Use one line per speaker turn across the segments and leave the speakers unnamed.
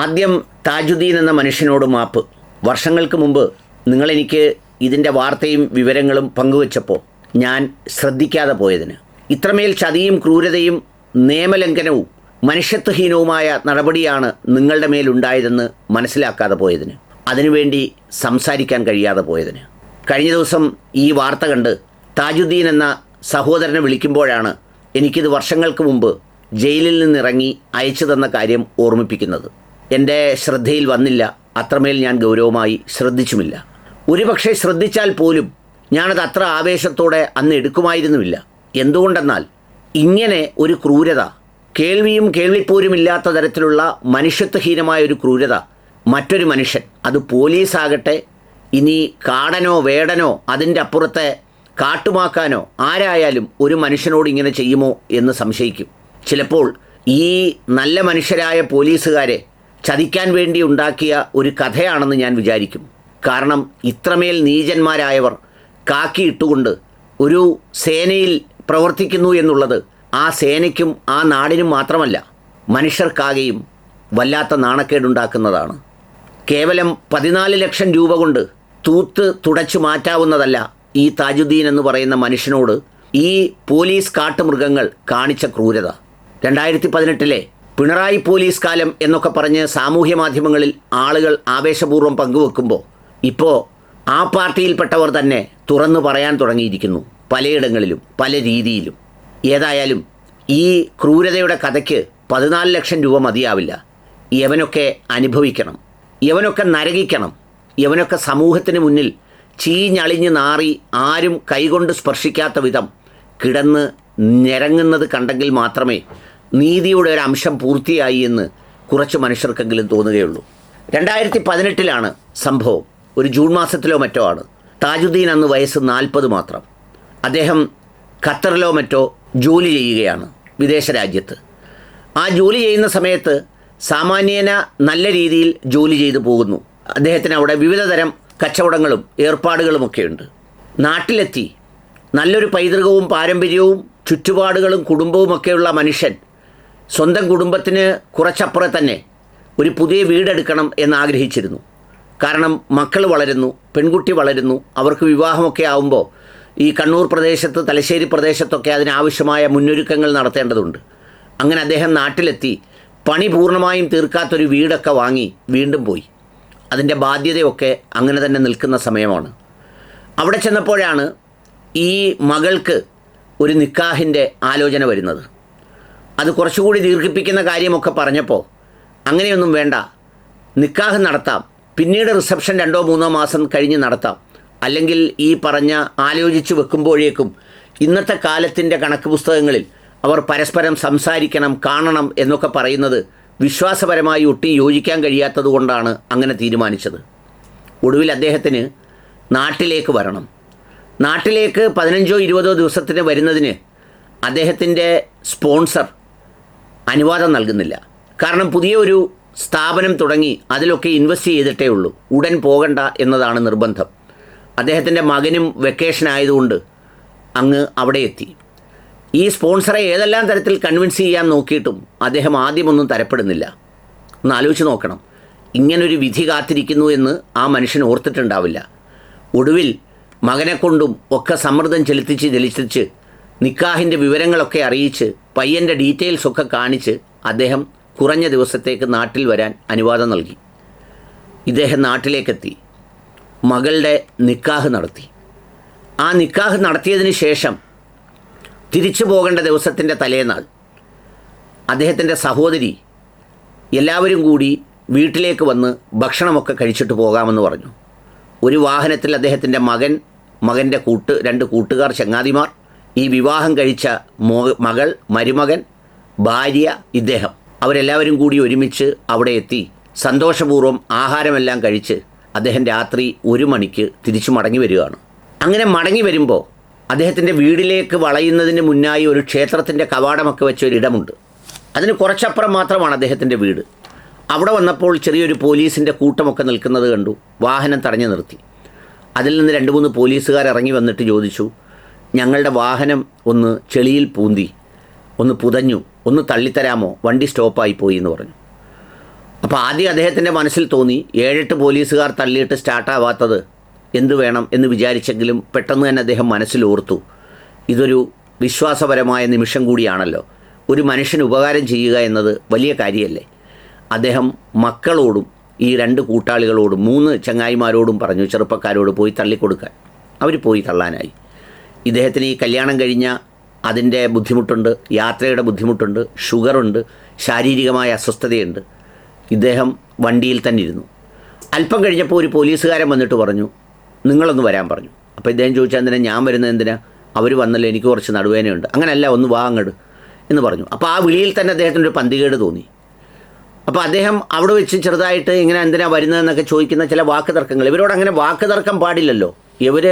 ആദ്യം താജുദ്ദീൻ എന്ന മനുഷ്യനോട് മാപ്പ്. വർഷങ്ങൾക്ക് മുമ്പ് നിങ്ങളെനിക്ക് ഇതിൻ്റെ വാർത്തയും വിവരങ്ങളും പങ്കുവച്ചപ്പോൾ ഞാൻ ശ്രദ്ധിക്കാതെ പോയതിന്, ഇത്രമേൽ ചതിയും ക്രൂരതയും നിയമലംഘനവും മനുഷ്യത്വഹീനവുമായ നടപടിയാണ് നിങ്ങളുടെ മേലുണ്ടായതെന്ന് മനസ്സിലാക്കാതെ പോയതിന്, അതിനുവേണ്ടി സംസാരിക്കാൻ കഴിയാതെ പോയതിന്. കഴിഞ്ഞ ദിവസം ഈ വാർത്ത കണ്ട് താജുദ്ദീൻ എന്ന സഹോദരനെ വിളിക്കുമ്പോഴാണ് എനിക്കിത് വർഷങ്ങൾക്ക് മുമ്പ് ജയിലിൽ നിന്നിറങ്ങി അയച്ചു തന്ന കാര്യം ഓർമ്മിപ്പിക്കുന്നത്. എൻ്റെ ശ്രദ്ധയിൽ വന്നില്ല, അത്രമേൽ ഞാൻ ഗൗരവമായി ശ്രദ്ധിച്ചുമില്ല. ഒരുപക്ഷെ ശ്രദ്ധിച്ചാൽ പോലും ഞാനത് അത്ര ആവേശത്തോടെ അന്ന് എടുക്കുമായിരുന്നുമില്ല. എന്തുകൊണ്ടെന്നാൽ ഇങ്ങനെ ഒരു ക്രൂരത, കേൾവിയും കേൾവിപ്പോരുമില്ലാത്ത തരത്തിലുള്ള മനുഷ്യത്വഹീനമായ ഒരു ക്രൂരത മറ്റൊരു മനുഷ്യൻ, അത് പോലീസാകട്ടെ, ഇനി കാടനോ വേടനോ അതിൻ്റെ അപ്പുറത്തെ കാട്ടുമാക്കാനോ ആരായാലും ഒരു മനുഷ്യനോട് ഇങ്ങനെ ചെയ്യുമോ എന്ന് സംശയിക്കും. ചിലപ്പോൾ ഈ നല്ല മനുഷ്യരായ പോലീസുകാരെ ചതിക്കാൻ വേണ്ടി ഉണ്ടാക്കിയ ഒരു കഥയാണെന്ന് ഞാൻ വിചാരിക്കും. കാരണം ഇത്രമേൽ നീചന്മാരായവർ കാക്കിയിട്ടുകൊണ്ട് ഒരു സേനയിൽ പ്രവർത്തിക്കുന്നു എന്നുള്ളത് ആ സേനയ്ക്കും ആ നാടിനും മാത്രമല്ല, മനുഷ്യർക്കാകെയും വല്ലാത്ത നാണക്കേടുണ്ടാക്കുന്നതാണ്. കേവലം 14 ലക്ഷം രൂപ കൊണ്ട് തൂത്ത് തുടച്ചു മാറ്റാവുന്നതല്ല ഈ താജുദ്ദീൻ എന്ന് പറയുന്ന മനുഷ്യനോട് ഈ പോലീസ് കാട്ടുമൃഗങ്ങൾ കാണിച്ച ക്രൂരത. 2018 പിണറായി പോലീസ് കാലം എന്നൊക്കെ പറഞ്ഞ് സാമൂഹ്യ മാധ്യമങ്ങളിൽ ആളുകൾ ആവേശപൂർവ്വം പങ്കുവെക്കുമ്പോൾ ഇപ്പോൾ ആ പാർട്ടിയിൽപ്പെട്ടവർ തന്നെ തുറന്നു പറയാൻ തുടങ്ങിയിരിക്കുന്നു, പലയിടങ്ങളിലും പല രീതിയിലും. ഏതായാലും ഈ ക്രൂരതയുടെ കഥയ്ക്ക് 14 ലക്ഷം രൂപ മതിയാവില്ല. യവനൊക്കെ അനുഭവിക്കണം, യവനൊക്കെ നരകിക്കണം, യവനൊക്കെ സമൂഹത്തിന് മുന്നിൽ ചീഞ്ഞളിഞ്ഞ് നാറി ആരും കൈകൊണ്ട് സ്പർശിക്കാത്ത വിധം കിടന്ന് ഞരങ്ങുന്നത് കണ്ടെങ്കിൽ മാത്രമേ നീതിയുടെ ഒരു അംശം പൂർത്തിയായി എന്ന് കുറച്ച് മനുഷ്യർക്കെങ്കിലും തോന്നുകയുള്ളൂ. 2018 സംഭവം. ഒരു ജൂൺ മാസത്തിലോ മറ്റോ ആണ്. താജുദ്ദീൻ അന്ന് വയസ്സ് 40 മാത്രം. അദ്ദേഹം ഖത്തറിലോ മറ്റോ ജോലി ചെയ്യുകയാണ്, വിദേശ രാജ്യത്ത്. ആ ജോലി ചെയ്യുന്ന സമയത്ത് സാമാന്യേന നല്ല രീതിയിൽ ജോലി ചെയ്തു പോകുന്നു. അദ്ദേഹത്തിന് അവിടെ വിവിധ തരം കച്ചവടങ്ങളും ഏർപ്പാടുകളുമൊക്കെയുണ്ട്. നാട്ടിലെത്തി നല്ലൊരു പൈതൃകവും പാരമ്പര്യവും ചുറ്റുപാടുകളും കുടുംബവുമൊക്കെയുള്ള മനുഷ്യൻ സ്വന്തം കുടുംബത്തിന് കുറച്ചപ്പുറം തന്നെ ഒരു പുതിയ വീടെടുക്കണം എന്നാഗ്രഹിച്ചിരുന്നു. കാരണം മക്കൾ വളരുന്നു, പെൺകുട്ടി വളരുന്നു, അവർക്ക് വിവാഹമൊക്കെ ആവുമ്പോൾ ഈ കണ്ണൂർ പ്രദേശത്ത്, തലശ്ശേരി പ്രദേശത്തൊക്കെ അതിനാവശ്യമായ മുന്നൊരുക്കങ്ങൾ നടത്തേണ്ടതുണ്ട്. അങ്ങനെ അദ്ദേഹം നാട്ടിലെത്തി പണി പൂർണ്ണമായും തീർക്കാത്തൊരു വീടൊക്കെ വാങ്ങി വീണ്ടും പോയി. അതിൻ്റെ ബാധ്യതയൊക്കെ അങ്ങനെ തന്നെ നിൽക്കുന്ന സമയമാണ്. അവിടെ ചെന്നപ്പോഴാണ് ഈ മകൾക്ക് ഒരു നിക്കാഹിൻ്റെ ആലോചന വരുന്നത്. അത് കുറച്ചുകൂടി ദീർഘിപ്പിക്കുന്ന കാര്യമൊക്കെ പറഞ്ഞപ്പോൾ അങ്ങനെയൊന്നും വേണ്ട, നിക്കാഹ് നടത്താം, പിന്നീട് റിസപ്ഷൻ 2-3 മാസം കഴിഞ്ഞ് നടത്താം, അല്ലെങ്കിൽ ഈ പറഞ്ഞ ആലോചിച്ച് വെക്കുമ്പോഴേക്കും ഇന്നത്തെ കാലത്തിൻ്റെ കണക്ക് പുസ്തകങ്ങളിൽ അവർ പരസ്പരം സംസാരിക്കണം, കാണണം എന്നൊക്കെ പറയുന്നത് വിശ്വാസപരമായി ഒട്ടും യോജിക്കാൻ കഴിയാത്തത് കൊണ്ടാണ് അങ്ങനെ തീരുമാനിച്ചത്. ഒടുവിൽ അദ്ദേഹത്തിന് നാട്ടിലേക്ക് വരണം. നാട്ടിലേക്ക് 15-20 ദിവസത്തിന് വരുന്നതിന് അദ്ദേഹത്തിൻ്റെ സ്പോൺസർ അനുവാദം നൽകുന്നില്ല. കാരണം പുതിയ ഒരു സ്ഥാപനം തുടങ്ങി അതിലൊക്കെ ഇൻവെസ്റ്റ് ചെയ്തിട്ടേ ഉള്ളൂ, ഉടൻ പോകണ്ട എന്നതാണ് നിർബന്ധം. അദ്ദേഹത്തിൻ്റെ മകനും വെക്കേഷൻ ആയതുകൊണ്ട് അങ്ങ് അവിടെ എത്തി. ഈ സ്പോൺസറെ ഏതെല്ലാം തരത്തിൽ കൺവിൻസ് ചെയ്യാൻ നോക്കിയിട്ടും അദ്ദേഹം ആദ്യമൊന്നും തരപ്പെടുന്നില്ല. ഒന്ന് ആലോചിച്ച് നോക്കണം, ഇങ്ങനൊരു വിധി കാത്തിരിക്കുന്നു എന്ന് ആ മനുഷ്യൻ ഓർത്തിട്ടുണ്ടാവില്ല. ഒടുവിൽ മകനെക്കൊണ്ടും ഒക്കെ സമ്മർദ്ദം ചെലുത്തിച്ച് നിക്കാഹിൻ്റെ വിവരങ്ങളൊക്കെ അറിയിച്ച് പയ്യൻ്റെ ഡീറ്റെയിൽസൊക്കെ കാണിച്ച് അദ്ദേഹം കുറഞ്ഞ ദിവസത്തേക്ക് നാട്ടിൽ വരാൻ അനുവാദം നൽകി. ഇദ്ദേഹം നാട്ടിലേക്കെത്തി, മകളുടെ നിക്കാഹ് നടത്തി. ആ നിക്കാഹ് നടത്തിയതിന് ശേഷം തിരിച്ചു പോകേണ്ട ദിവസത്തിൻ്റെ തലേനാൾ അദ്ദേഹത്തിൻ്റെ സഹോദരി എല്ലാവരും കൂടി വീട്ടിലേക്ക് വന്ന് ഭക്ഷണമൊക്കെ കഴിച്ചിട്ട് പോകാമെന്ന് പറഞ്ഞു. ഒരു വാഹനത്തിൽ അദ്ദേഹത്തിൻ്റെ മകൻ്റെ 2 കൂട്ടുകാർ, ചങ്ങാതിമാർ, ഈ വിവാഹം കഴിച്ച മകൾ, മരുമകൻ, ഭാര്യ, ഇദ്ദേഹം, അവരെല്ലാവരും കൂടി ഒരുമിച്ച് അവിടെ എത്തി സന്തോഷപൂർവ്വം ആഹാരമെല്ലാം കഴിച്ച് അദ്ദേഹം രാത്രി 1 മണിക്ക് തിരിച്ചു മടങ്ങി വരികയാണ്. അങ്ങനെ മടങ്ങി വരുമ്പോൾ അദ്ദേഹത്തിൻ്റെ വീട്ടിലേക്ക് വളയുന്നതിന് മുന്നായി ഒരു ക്ഷേത്രത്തിൻ്റെ കവാടമൊക്കെ വെച്ച ഒരിടമുണ്ട്. അതിന് കുറച്ചപ്പുറം മാത്രമാണ് അദ്ദേഹത്തിൻ്റെ വീട്. അവിടെ വന്നപ്പോൾ ചെറിയൊരു പോലീസിൻ്റെ കൂട്ടമൊക്കെ നിൽക്കുന്നത് കണ്ടു. വാഹനം തടഞ്ഞു നിർത്തി. അതിൽ നിന്ന് 2-3 പോലീസുകാർ ഇറങ്ങി വന്നിട്ട് ചോദിച്ചു, ഞങ്ങളുടെ വാഹനം ഒന്ന് ചെളിയിൽ പൂന്തി, ഒന്ന് പുതഞ്ഞു, ഒന്ന് തള്ളിത്തരാമോ, വണ്ടി സ്റ്റോപ്പായി പോയി എന്ന് പറഞ്ഞു. അപ്പോൾ ആദ്യം അദ്ദേഹത്തിൻ്റെ മനസ്സിൽ തോന്നി 7-8 പോലീസുകാർ തള്ളിയിട്ട് സ്റ്റാർട്ടാവാത്തത് എന്ത് വേണം എന്ന് വിചാരിച്ചെങ്കിലും പെട്ടെന്ന് തന്നെ അദ്ദേഹം മനസ്സിലോർത്തു, ഇതൊരു വിശ്വാസപരമായ നിമിഷം കൂടിയാണല്ലോ, ഒരു മനുഷ്യന് ഉപകാരം ചെയ്യുക എന്നത് വലിയ കാര്യമല്ലേ. അദ്ദേഹം മക്കളോടും ഈ 2 കൂട്ടാളികളോടും 3 ചങ്ങായിമാരോടും പറഞ്ഞു ചെറുപ്പക്കാരോട് പോയി തള്ളിക്കൊടുക്കാൻ. അവർ പോയി തള്ളാനായി. ഇദ്ദേഹത്തിന് ഈ കല്യാണം കഴിഞ്ഞ അതിൻ്റെ ബുദ്ധിമുട്ടുണ്ട്, യാത്രയുടെ ബുദ്ധിമുട്ടുണ്ട്, ഷുഗറുണ്ട്, ശാരീരികമായ അസ്വസ്ഥതയുണ്ട്. ഇദ്ദേഹം വണ്ടിയിൽ തന്നെ ഇരുന്നു. അല്പം കഴിഞ്ഞപ്പോൾ ഒരു പോലീസുകാരൻ വന്നിട്ട് പറഞ്ഞു, നിങ്ങളൊന്ന് വരാൻ പറഞ്ഞു. അപ്പോൾ ഇദ്ദേഹം ചോദിച്ചാൽ എന്തിനാ ഞാൻ വരുന്നത്, എന്തിനാ, അവർ വന്നല്ലോ, എനിക്ക് കുറച്ച് നടുവേദനയുണ്ട്. അങ്ങനെയല്ല, ഒന്ന് വാ അങ്ങട് എന്ന് പറഞ്ഞു. അപ്പോൾ ആ വിളിയിൽ തന്നെ അദ്ദേഹത്തിനൊരു പന്തികേട് തോന്നി. അപ്പോൾ അദ്ദേഹം അവിടെ വെച്ച് ചെറുതായിട്ട് ഇങ്ങനെ എന്തിനാ വരുന്നതെന്നൊക്കെ ചോദിക്കുന്ന ചില വാക്ക് തർക്കങ്ങൾ. ഇവരോട് അങ്ങനെ വാക്ക് തർക്കം പാടില്ലല്ലോ. ഇവർ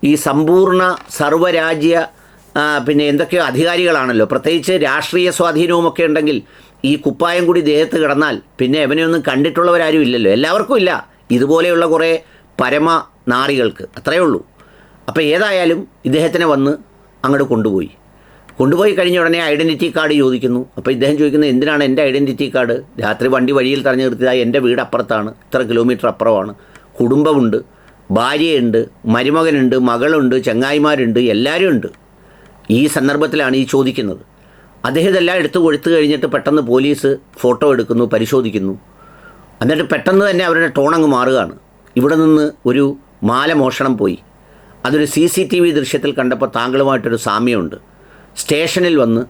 ഈ സമ്പൂർണ്ണ സർവ്വരാജ്യ പിന്നെ എന്തൊക്കെയോ അധികാരികളാണല്ലോ. പ്രത്യേകിച്ച് രാഷ്ട്രീയ സ്വാധീനവുമൊക്കെ ഉണ്ടെങ്കിൽ ഈ കുപ്പായം കൂടി ദേഹത്ത് കിടന്നാൽ പിന്നെ അവനെയൊന്നും കണ്ടിട്ടുള്ളവരാരും ഇല്ലല്ലോ. എല്ലാവർക്കും ഇല്ല, ഇതുപോലെയുള്ള കുറേ പരമ നാറികൾക്ക്, അത്രയേ ഉള്ളൂ. അപ്പോൾ ഏതായാലും ഇദ്ദേഹത്തിനെ വന്ന് അങ്ങോട്ട് കൊണ്ടുപോയി കഴിഞ്ഞ ഉടനെ ഐഡൻറ്റിറ്റി കാർഡ് ചോദിക്കുന്നു. അപ്പോൾ ഇദ്ദേഹം ചോദിക്കുന്നത്, എന്തിനാണ് എൻ്റെ ഐഡൻറ്റിറ്റി കാർഡ്? രാത്രി വണ്ടി വഴിയിൽ തടഞ്ഞു നിർത്തിയതായി, എൻ്റെ വീട് അപ്പുറത്താണ്, ഇത്ര കിലോമീറ്റർ അപ്പുറമാണ്, കുടുംബമുണ്ട്, ഭാര്യയുണ്ട്, മരുമകനുണ്ട്, മകളുണ്ട്, ചങ്ങായിമാരുണ്ട്, എല്ലാവരും ഉണ്ട്. ഈ സന്ദർഭത്തിലാണ് ഈ ചോദിക്കുന്നത്. അദ്ദേഹം ഇതെല്ലാം എടുത്തു കൊടുത്തു കഴിഞ്ഞിട്ട് പെട്ടെന്ന് പോലീസ് ഫോട്ടോ എടുക്കുന്നു, പരിശോധിക്കുന്നു. എന്നിട്ട് പെട്ടെന്ന് തന്നെ അവരുടെ ടോണങ്ങ് മാറുകയാണ്. ഇവിടെ നിന്ന് ഒരു മാല മോഷണം പോയി, അതൊരു CCTV ദൃശ്യത്തിൽ കണ്ടപ്പോൾ താങ്കളുമായിട്ടൊരു സാമ്യമുണ്ട്, സ്റ്റേഷനിൽ വന്ന്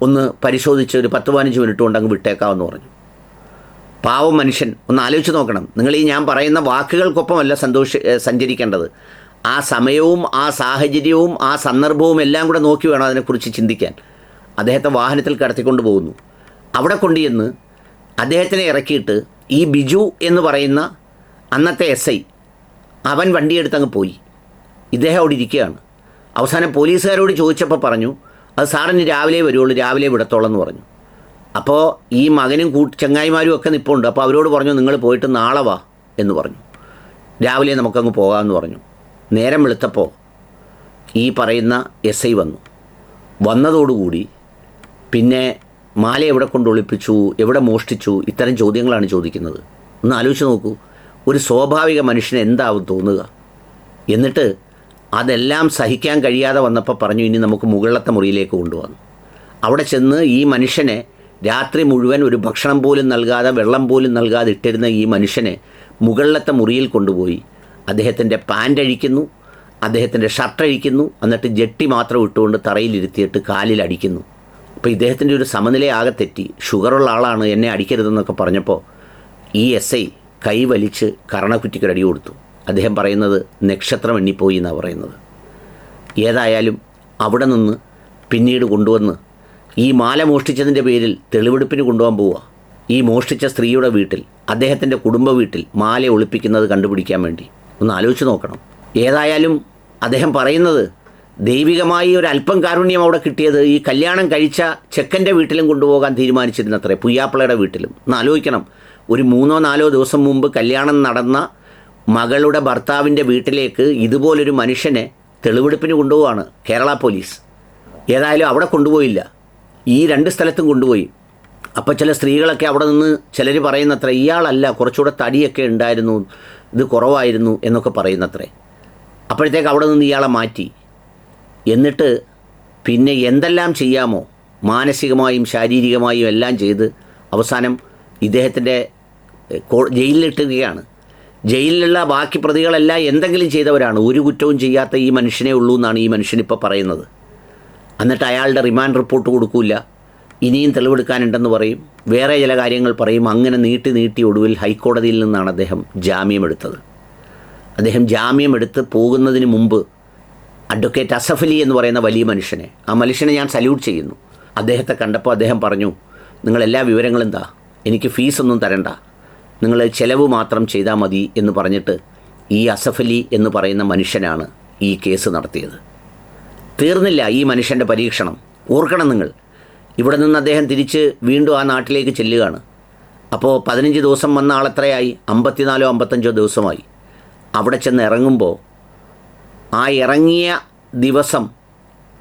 ഒന്ന് പരിശോധിച്ച് ഒരു 10-15 മിനിറ്റ് കൊണ്ട് അങ്ങ് വിട്ടേക്കാമെന്ന് പറഞ്ഞു. പാവം മനുഷ്യൻ, ഒന്ന് ആലോചിച്ച് നോക്കണം. നിങ്ങൾ ഈ ഞാൻ പറയുന്ന വാക്കുകൾക്കൊപ്പമല്ല സഞ്ചരിക്കേണ്ടത്, ആ സമയവും ആ സാഹചര്യവും ആ സന്ദർഭവും എല്ലാം കൂടെ നോക്കി വേണം അതിനെക്കുറിച്ച് ചിന്തിക്കാൻ. അദ്ദേഹത്തെ വാഹനത്തിൽ കടത്തിക്കൊണ്ട് പോകുന്നു. അവിടെ കൊണ്ടുചെന്ന് അദ്ദേഹത്തിനെ ഇറക്കിയിട്ട് ഈ ബിജു എന്ന് പറയുന്ന അന്നത്തെ SI അവൻ വണ്ടിയെടുത്തങ്ങ് പോയി. ഇദ്ദേഹം അവിടെ ഇരിക്കുകയാണ്. അവസാനം പോലീസുകാരോട് ചോദിച്ചപ്പോൾ പറഞ്ഞു, അത് സാറിന് രാവിലെ വരുള്ളൂ, രാവിലെ വിടത്തോളം എന്ന് പറഞ്ഞു. അപ്പോൾ ഈ മകനും ചങ്ങായിമാരും ഒക്കെ നിൽപ്പുണ്ട്. അപ്പോൾ അവരോട് പറഞ്ഞു, നിങ്ങൾ പോയിട്ട് നാളെ വാ എന്ന് പറഞ്ഞു, രാവിലെ നമുക്കങ്ങ് പോകാമെന്ന് പറഞ്ഞു. നേരം വെളുത്തപ്പോൾ ഈ പറയുന്ന SI വന്നതോടുകൂടി പിന്നെ മാല എവിടെ കൊണ്ട് ഒളിപ്പിച്ചു, എവിടെ മോഷ്ടിച്ചു, ഇത്തരം ചോദ്യങ്ങളാണ് ചോദിക്കുന്നത്. ഒന്ന് ആലോചിച്ച് നോക്കൂ, ഒരു സ്വാഭാവിക മനുഷ്യന് എന്താവും തോന്നുക. എന്നിട്ട് അതെല്ലാം സഹിക്കാൻ കഴിയാതെ വന്നപ്പോൾ പറഞ്ഞു, ഇനി നമുക്ക് മുകളിലത്തെ മുറിയിലേക്ക് കൊണ്ടുവന്നു. അവിടെ ചെന്ന് ഈ മനുഷ്യനെ രാത്രി മുഴുവൻ ഒരു ഭക്ഷണം പോലും നൽകാതെ, വെള്ളം പോലും നൽകാതെ ഇട്ടിരുന്ന ഈ മനുഷ്യനെ മുകളിലത്തെ മുറിയിൽ കൊണ്ടുപോയി അദ്ദേഹത്തിൻ്റെ പാൻ്റ് അഴിക്കുന്നു, അദ്ദേഹത്തിൻ്റെ ഷർട്ട് അഴിക്കുന്നു, എന്നിട്ട് ജെട്ടി മാത്രം ഇട്ടുകൊണ്ട് തറയിലിരുത്തിയിട്ട് കാലിൽ അടിക്കുന്നു. അപ്പോൾ ഇദ്ദേഹത്തിൻ്റെ ഒരു സമനിലയാകെ തെറ്റി. ഷുഗറുള്ള ആളാണ്, എന്നെ അടിക്കരുതെന്നൊക്കെ പറഞ്ഞപ്പോൾ ഈ SI കൈ വലിച്ച് കർണക്കുറ്റിക്കൊരടി കൊടുത്തു. അദ്ദേഹം പറയുന്നത് നക്ഷത്രം എണ്ണിപ്പോയി എന്നാണ് പറയുന്നത്. ഏതായാലും അവിടെ നിന്ന് പിന്നീട് കൊണ്ടുവന്ന് ഈ മാല മോഷ്ടിച്ചതിൻ്റെ പേരിൽ തെളിവെടുപ്പിന് കൊണ്ടുപോകാൻ പോവുക. ഈ മോഷ്ടിച്ച സ്ത്രീയുടെ വീട്ടിൽ, അദ്ദേഹത്തിൻ്റെ കുടുംബ വീട്ടിൽ മാല ഒളിപ്പിക്കുന്നത് കണ്ടുപിടിക്കാൻ വേണ്ടി. ഒന്ന് ആലോചിച്ച് നോക്കണം. ഏതായാലും അദ്ദേഹം പറയുന്നത് ദൈവികമായി ഒരു അല്പം കാരുണ്യം അവിടെ കിട്ടിയത് ഈ കല്യാണം കഴിച്ച ചെക്കൻ്റെ വീട്ടിലും കൊണ്ടുപോകാൻ തീരുമാനിച്ചിരുന്നത്രേ, പുയ്യാപ്പിളയുടെ വീട്ടിലും. ഒന്ന് ആലോചിക്കണം, ഒരു 3-4 ദിവസം മുമ്പ് കല്യാണം നടന്ന മകളുടെ ഭർത്താവിൻ്റെ വീട്ടിലേക്ക് ഇതുപോലൊരു മനുഷ്യനെ തെളിവെടുപ്പിന് കൊണ്ടുപോവാണ് കേരള പോലീസ്. ഏതായാലും അവിടെ കൊണ്ടുപോയില്ല, ഈ 2 സ്ഥലത്തും കൊണ്ടുപോയി. അപ്പോൾ ചില സ്ത്രീകളൊക്കെ അവിടെ നിന്ന് ചിലർ പറയുന്നത്രേ, ഇയാളല്ല, കുറച്ചുകൂടെ തടിയൊക്കെ ഉണ്ടായിരുന്നു, ഇത് കുറവായിരുന്നു എന്നൊക്കെ പറയുന്നത്രേ. അപ്പോഴത്തേക്ക് അവിടെ നിന്ന് ഇയാളെ മാറ്റി. എന്നിട്ട് പിന്നെ എന്തെല്ലാം ചെയ്യാമോ മാനസികമായും ശാരീരികമായും എല്ലാം ചെയ്ത് അവസാനം ഇദ്ദേഹത്തിൻ്റെ ജയിലിലിട്ടുകയാണ്. ജയിലിലുള്ള ബാക്കി പ്രതികളെല്ലാം എന്തെങ്കിലും ചെയ്തവരാണ്, ഒരു കുറ്റവും ചെയ്യാത്ത ഈ മനുഷ്യനേ ഉള്ളൂ എന്നാണ് ഈ മനുഷ്യനിപ്പോൾ പറയുന്നത്. എന്നിട്ട് അയാളുടെ റിമാൻഡ് റിപ്പോർട്ട് കൊടുക്കില്ല, ഇനിയും തെളിവെടുക്കാനുണ്ടെന്ന് പറയും, വേറെ ചില കാര്യങ്ങൾ പറയും. അങ്ങനെ നീട്ടി ഒടുവിൽ ഹൈക്കോടതിയിൽ നിന്നാണ് അദ്ദേഹം ജാമ്യമെടുത്തത്. അദ്ദേഹം ജാമ്യമെടുത്ത് പോകുന്നതിന് മുമ്പ് അഡ്വക്കേറ്റ് അസഫ് അലി എന്ന് പറയുന്ന വലിയ മനുഷ്യനെ, ആ മനുഷ്യനെ ഞാൻ സല്യൂട്ട് ചെയ്യുന്നു. അദ്ദേഹത്തെ കണ്ടപ്പോൾ അദ്ദേഹം പറഞ്ഞു, നിങ്ങളെല്ലാ വിവരങ്ങളും താ, എനിക്ക് ഫീസൊന്നും തരണ്ട, നിങ്ങൾ ചിലവ് മാത്രം ചെയ്താൽ മതി എന്ന് പറഞ്ഞിട്ട് ഈ അസഫ് അലി എന്ന് പറയുന്ന മനുഷ്യനാണ് ഈ കേസ് നടത്തിയത്. തീർന്നില്ല ഈ മനുഷ്യൻ്റെ പരീക്ഷണം. ഓർക്കണം നിങ്ങൾ, ഇവിടെ നിന്ന് അദ്ദേഹം തിരിച്ച് വീണ്ടും ആ നാട്ടിലേക്ക് ചെല്ലുകയാണ്. അപ്പോൾ 15 ദിവസം വന്ന ആളെത്രയായി? 54-55 ദിവസമായി. അവിടെ ചെന്ന് ഇറങ്ങുമ്പോൾ ആ ഇറങ്ങിയ ദിവസം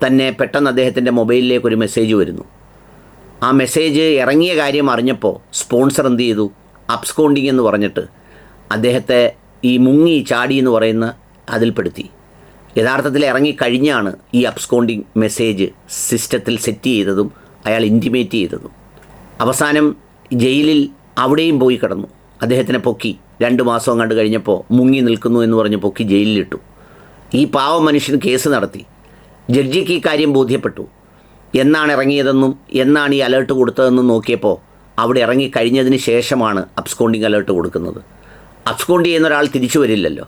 തന്നെ പെട്ടെന്ന് അദ്ദേഹത്തിൻ്റെ മൊബൈലിലേക്ക് ഒരു മെസ്സേജ് വരുന്നു. ആ മെസ്സേജ് ഇറങ്ങിയ കാര്യം അറിഞ്ഞപ്പോൾ സ്പോൺസർ എന്ത് ചെയ്തു? അബ്സ്കോണ്ടിങ് എന്ന് പറഞ്ഞിട്ട് അദ്ദേഹത്തെ ഈ മുങ്ങി ചാടി എന്ന് പറയുന്ന അതിൽപ്പെടുത്തി. യഥാർത്ഥത്തിൽ ഇറങ്ങിക്കഴിഞ്ഞാണ് ഈ അബ്സ്കോണ്ടിങ് മെസ്സേജ് സിസ്റ്റത്തിൽ സെറ്റ് ചെയ്തതും അയാൾ ഇൻറ്റിമേറ്റ് ചെയ്തതും. അവസാനം ജയിലിൽ അവിടെയും പോയി കിടന്നു. അദ്ദേഹത്തിനെ പൊക്കി 2 മാസം കണ്ടു കഴിഞ്ഞപ്പോൾ മുങ്ങി നിൽക്കുന്നു എന്ന് പറഞ്ഞ് പൊക്കി ജയിലിലിട്ടു. ഈ പാവ മനുഷ്യൻ കേസ് നടത്തി. ജഡ്ജിക്ക് ഈ കാര്യം ബോധ്യപ്പെട്ടു. എന്നാണ് ഇറങ്ങിയതെന്നും എന്നാണ് ഈ അലേർട്ട് കൊടുത്തതെന്നും നോക്കിയപ്പോൾ അവിടെ ഇറങ്ങിക്കഴിഞ്ഞതിന് ശേഷമാണ് അബ്സ്കോണ്ടിങ് അലേർട്ട് കൊടുക്കുന്നത്. അബ്സ്കോണ്ട് ചെയ്യുന്ന ഒരാൾ തിരിച്ചു വരില്ലല്ലോ.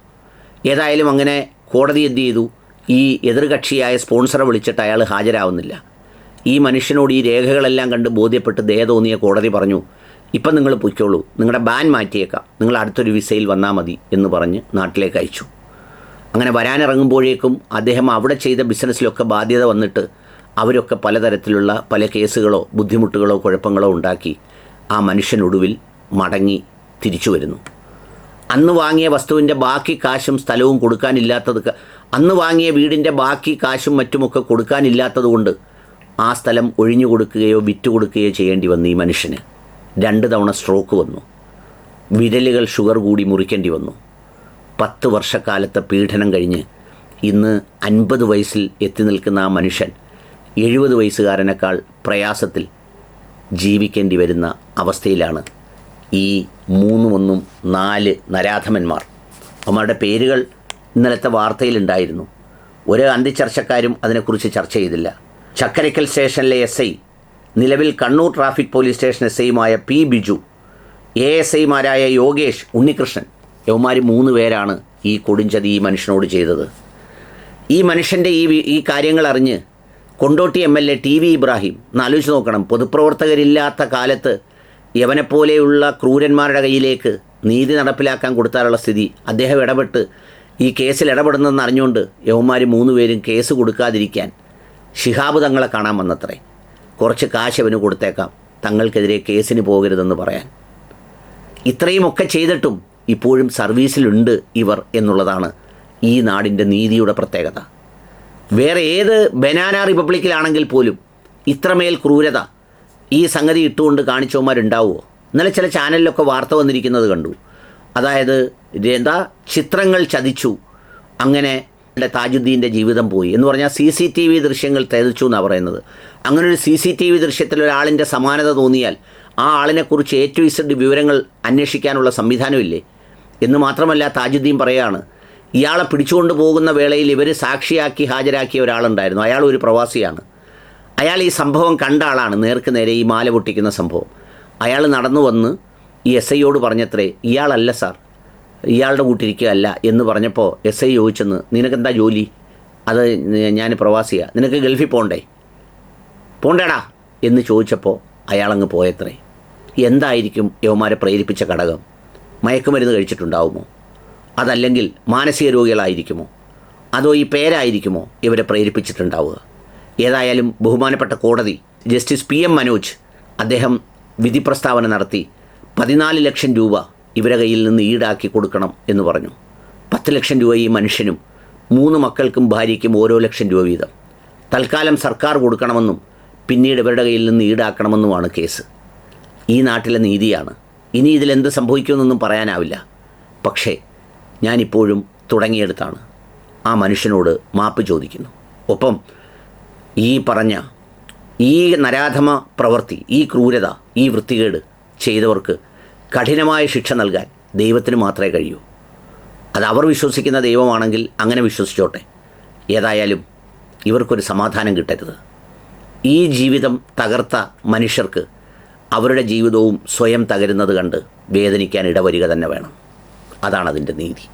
ഏതായാലും അങ്ങനെ കോടതി എന്ത് ചെയ്തു, ഈ എതിർകക്ഷിയായ സ്പോൺസറെ വിളിച്ചിട്ട് അയാൾ ഹാജരാവുന്നില്ല. ഈ മനുഷ്യനോട് ഈ രേഖകളെല്ലാം കണ്ട് ബോധ്യപ്പെട്ട് ദയ തോന്നിയ കോടതി പറഞ്ഞു, ഇപ്പം നിങ്ങൾ പൊയ്ക്കോളൂ, നിങ്ങളുടെ ബാൻ മാറ്റിയേക്കാം, നിങ്ങൾ അടുത്തൊരു വിസയിൽ വന്നാൽ മതി എന്ന് പറഞ്ഞ് നാട്ടിലേക്ക് അയച്ചു. അങ്ങനെ വരാനിറങ്ങുമ്പോഴേക്കും അദ്ദേഹം അവിടെ ചെയ്ത ബിസിനസ്സിലൊക്കെ ബാധ്യത വന്നിട്ട് അവരൊക്കെ പലതരത്തിലുള്ള പല കേസുകളോ ബുദ്ധിമുട്ടുകളോ കുഴപ്പങ്ങളോ ഉണ്ടാക്കി ആ മനുഷ്യനൊടുവിൽ മടങ്ങി തിരിച്ചു വരുന്നു. അന്ന് വാങ്ങിയ വസ്തുവിൻ്റെ ബാക്കി കാശും സ്ഥലവും കൊടുക്കാനില്ലാത്തത്, അന്ന് വാങ്ങിയ വീടിൻ്റെ ബാക്കി കാശും മറ്റുമൊക്കെ കൊടുക്കാനില്ലാത്തത് കൊണ്ട് ആ സ്ഥലം ഒഴിഞ്ഞു കൊടുക്കുകയോ വിറ്റുകൊടുക്കുകയോ ചെയ്യേണ്ടി വന്നു. ഈ മനുഷ്യന് 2 തവണ സ്ട്രോക്ക് വന്നു. വിരലുകൾ ഷുഗർ കൂടി മുറിക്കേണ്ടി വന്നു. 10 വർഷക്കാലത്തെ പീഡനം കഴിഞ്ഞ് ഇന്ന് 50 വയസ്സിൽ എത്തി നിൽക്കുന്ന ആ മനുഷ്യൻ 70 വയസ്സുകാരനേക്കാൾ പ്രയാസത്തിൽ ജീവിക്കേണ്ടി വരുന്ന അവസ്ഥയിലാണ് ഈ 4 നരാധമന്മാർ. അവന്മാരുടെ പേരുകൾ ഇന്നലത്തെ വാർത്തയിലുണ്ടായിരുന്നു. ഒരു അന്തിച്ചർച്ചക്കാരും അതിനെക്കുറിച്ച് ചർച്ച ചെയ്തില്ല. ചക്കരയ്ക്കൽ സ്റ്റേഷനിലെ എസ് ഐ, നിലവിൽ Kannur traffic police station S ഐയുമായ പി ബിജു, ASIമാരായ യോഗേഷ്, ഉണ്ണികൃഷ്ണൻ, ഇവന്മാർ 3 പേരാണ് ഈ കൊടുംചതി ഈ മനുഷ്യനോട് ചെയ്തത്. ഈ മനുഷ്യൻ്റെ ഈ കാര്യങ്ങൾ അറിഞ്ഞ് കൊണ്ടോട്ടി MLA TV ഇബ്രാഹിം, എന്നാലോചിച്ച് നോക്കണം, പൊതുപ്രവർത്തകരില്ലാത്ത കാലത്ത് യവനെപ്പോലെയുള്ള ക്രൂരന്മാരുടെ കയ്യിലേക്ക് നീതി നടപ്പിലാക്കാൻ കൊടുത്താലുള്ള സ്ഥിതി, അദ്ദേഹം ഇടപെട്ട് ഈ കേസിൽ ഇടപെടുന്നതെന്ന് അറിഞ്ഞുകൊണ്ട് യവന്മാർ 3 പേരും കേസ് കൊടുക്കാതിരിക്കാൻ ശിഹാബ് തങ്ങളെ കാണാൻ വന്നത്രേ. കുറച്ച് കാശ് അവന് കൊടുത്തേക്കാം, തങ്ങൾക്കെതിരെ കേസിന് പോകരുതെന്ന് പറയാൻ. ഇത്രയുമൊക്കെ ചെയ്തിട്ടും ഇപ്പോഴും സർവീസിലുണ്ട് ഇവർ എന്നുള്ളതാണ് ഈ നാടിൻ്റെ നീതിയുടെ പ്രത്യേകത. വേറെ ഏത് ബനാന റിപ്പബ്ലിക്കിലാണെങ്കിൽ പോലും ഇത്രമേൽ ക്രൂരത ഈ സംഗതി ഇട്ടുകൊണ്ട് കാണിച്ചവന്മാരുണ്ടാവുമോ? ഇന്നലെ ചില ചാനലിലൊക്കെ വാർത്ത വന്നിരിക്കുന്നത് കണ്ടു. അതായത് എന്താ, ചിത്രങ്ങൾ ചതിച്ചു, അങ്ങനെ താജുദ്ദീൻ്റെ ജീവിതം പോയി എന്ന് പറഞ്ഞാൽ CCTV ദൃശ്യങ്ങൾ തെളിച്ചു എന്നാണ് പറയുന്നത്. അങ്ങനെ ഒരു CCTV ദൃശ്യത്തിൽ ഒരാളിൻ്റെ സമാനത തോന്നിയാൽ ആ ആളിനെക്കുറിച്ച് A to Z വിവരങ്ങൾ അന്വേഷിക്കാനുള്ള സംവിധാനമില്ലേ? എന്ന് മാത്രമല്ല, താജുദ്ദീൻ പറയുകയാണ്, ഇയാളെ പിടിച്ചുകൊണ്ട് പോകുന്ന വേളയിൽ ഇവർ സാക്ഷിയാക്കി ഹാജരാക്കിയ ഒരാളുണ്ടായിരുന്നു. അയാൾ ഒരു പ്രവാസിയാണ്. അയാൾ ഈ സംഭവം കണ്ട ആളാണ്. നേർക്ക് നേരെ ഈ മാല പൊട്ടിക്കുന്ന സംഭവം അയാൾ നടന്നു വന്ന് ഈ SIയോട് പറഞ്ഞത്രേ, ഇയാളല്ല സാർ, ഇയാളുടെ കൂട്ടിരിക്കുകയല്ല എന്ന് പറഞ്ഞപ്പോൾ SI ചോദിച്ചെന്ന്, നിനക്കെന്താ ജോലി? അത് ഞാൻ പ്രവാസിയാണ്, നിനക്ക് ഗൾഫിൽ പോണ്ടേടാ എന്ന് ചോദിച്ചപ്പോൾ അയാളങ്ങ് പോയത്രേ. എന്തായിരിക്കും യവന്മാരെ പ്രേരിപ്പിച്ച ഘടകം? മയക്കുമരുന്ന് കഴിച്ചിട്ടുണ്ടാവുമോ? അതല്ലെങ്കിൽ മാനസിക രോഗികളായിരിക്കുമോ? അതോ ഈ പേരായിരിക്കുമോ ഇവരെ പ്രേരിപ്പിച്ചിട്ടുണ്ടാവുക? ഏതായാലും ബഹുമാനപ്പെട്ട കോടതി ജസ്റ്റിസ് PM മനോജ് അദ്ദേഹം വിധി പ്രസ്താവന നടത്തി 14 ലക്ഷം രൂപ ഇവരെ കയ്യിൽ നിന്ന് ഈടാക്കി കൊടുക്കണം എന്ന് പറഞ്ഞു. 10 ലക്ഷം രൂപ ഈ മനുഷ്യനും 3 മക്കൾക്കും ഭാര്യയ്ക്കും ഓരോ ലക്ഷം രൂപ വീതം തൽക്കാലം സർക്കാർ കൊടുക്കണമെന്നും പിന്നീട് ഇവരുടെ കയ്യിൽ നിന്ന് ഈടാക്കണമെന്നുമാണ് കേസ്. ഈ നാട്ടിലെ നീതിയാണ്. ഇനി ഇതിലെന്ത് സംഭവിക്കുമെന്നൊന്നും പറയാനാവില്ല. പക്ഷേ ഞാനിപ്പോഴും തുടങ്ങിയെടുത്താണ് ആ മനുഷ്യനോട് മാപ്പ് ചോദിക്കുന്നു. ഒപ്പം ഈ പറഞ്ഞ ഈ നരാധമ പ്രവൃത്തി, ഈ ക്രൂരത, ഈ വൃത്തികേട് ചെയ്തവർക്ക് കഠിനമായ ശിക്ഷ നൽകാൻ ദൈവത്തിന് മാത്രമേ കഴിയൂ. അത് അവർ വിശ്വസിക്കുന്ന ദൈവമാണെങ്കിൽ അങ്ങനെ വിശ്വസിച്ചോട്ടെ. ഏതായാലും ഇവർക്കൊരു സമാധാനം കിട്ടരുത്. ഈ ജീവിതം തകർത്ത മനുഷ്യർക്ക് അവരുടെ ജീവിതവും സ്വയം തകരുന്നത് കണ്ട് വേദനിക്കാൻ ഇടവരിക തന്നെ വേണം. അതാണതിൻ്റെ നീതി.